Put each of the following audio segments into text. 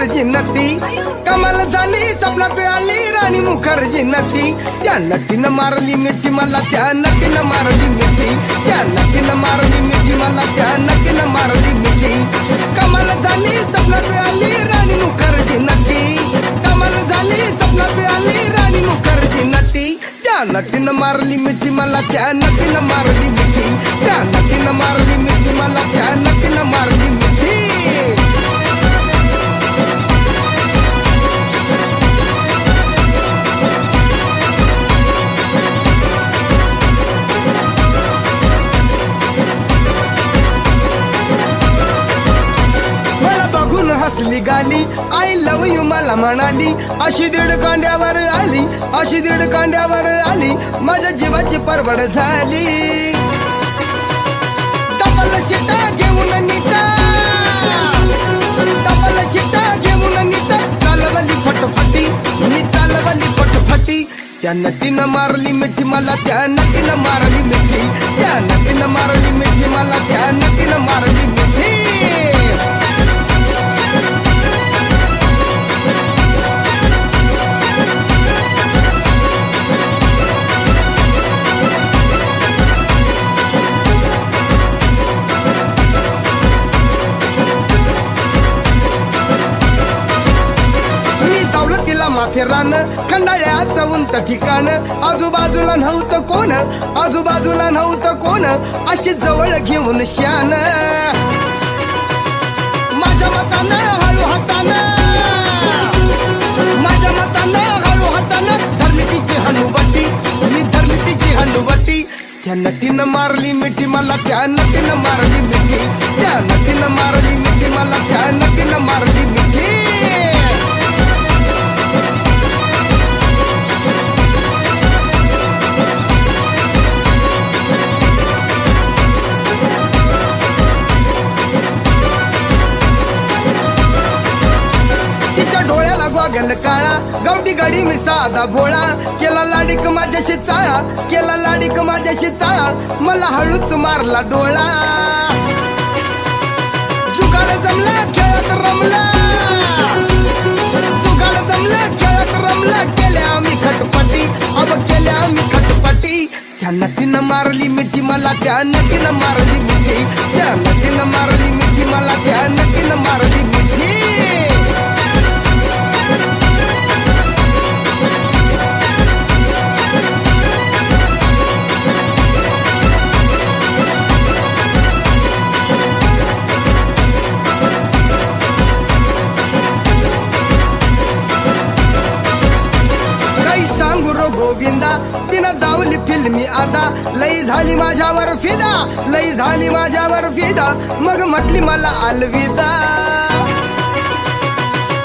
मुखर्जी नटी कमाल झाली स्वप्नात आली राणी मुखर्जी नटी त्या नटीनं मारली मिठी मला त्या नटीनं मारली मिठी त्या नटीनं मारली मिठी मला त्या नटीनं मारली मिठी कमाल झाली स्वप्नात आली राणी मुखर्जी नटी कमाल झाली स्वप्नात आली राणी मुखर्जी नटी त्या नटीनं मारली मिठी मला त्या नटीनं मारली मिठी त्या नटीनं मारली मिठी मला त्या नटीनं मारली मिठी हसली गाली आय लव यू मला म्हणाली अशी दीड कांड्यावर आली अशी दीड कांड्यावर आली माझ्या जीवाची परवड झाली डबल शिटा घेऊन नीटा डबल शिटा घेऊन नीटा चालवली फटफटी मी चालवली फटफटी त्या नटीनं मारली मिठी मला त्या नटीनं मारली मिठी त्या नटीनं मारली मिठी मला त्या नटीनं मारली मिठी माथेरान खंडाळ्याचं उंच ठिकाण आजूबाजूला नव्हतं कोण आजूबाजूला नव्हतं कोण अशी जवळ घेऊन शान माझ्या मतानं हळू हातानं माझ्या मतानं हळू हातानं धरली तिची हनुवटी मी धरली तिची हनुवटी त्या नटीनं मारली मिठी मला त्या नटीनं मारली मिठी त्या नटीनं मारली मिठी मला त्या नटीनं मारली मिठी गल काळा गावठी गाडी मी साधा भोळा केला लाडीक माझ्याशी चाळा केला लाडीक माझ्याशी चाळा मला हळूच मारला डोळा जुगाड जमला खेळत रमला जुगाड जमला खेळत रमला केल्या आम्ही खटपटी अब केल्या आम्ही खटपटी त्या नटीनं मारली मिठी मला त्या नटीनं मारली मिठी त्या नटीनं मारली मिठी मला त्या नटीनं मारली मिठी गोविंदा तिनं दावली फिल्मी आता लई झाली माझ्यावर फिदा लई झाली माझ्यावर फिदा मग म्हटली मला अलविदा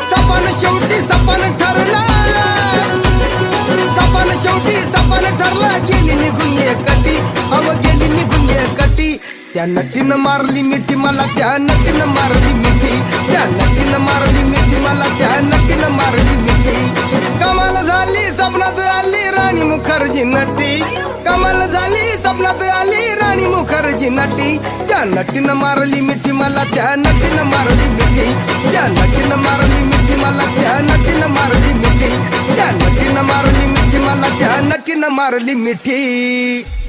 सपन शेवटी सपन ठरला सपन शेवटी सपन ठरला गेली निघून एकटी अव गेली निघून एकटी त्या नटीनं मारली मिठी मला त्या नटीनं मारली मिठी त्या नटीनं मारली मिठी मला त्या नटीनं मारली मिठी कमाल झाली स्वप्नात आली राणी मुखर्जी नटी कमाल झाली स्वप्नात आली राणी मुखर्जी नटी त्या नटीनं मारली मिठी मला त्या नटीनं मारली मिठी त्या नटीनं मारली मिठी मला त्या नटीनं मारली मिठी त्या नटीनं मारली मिठी मला त्या नटीनं मारली मिठी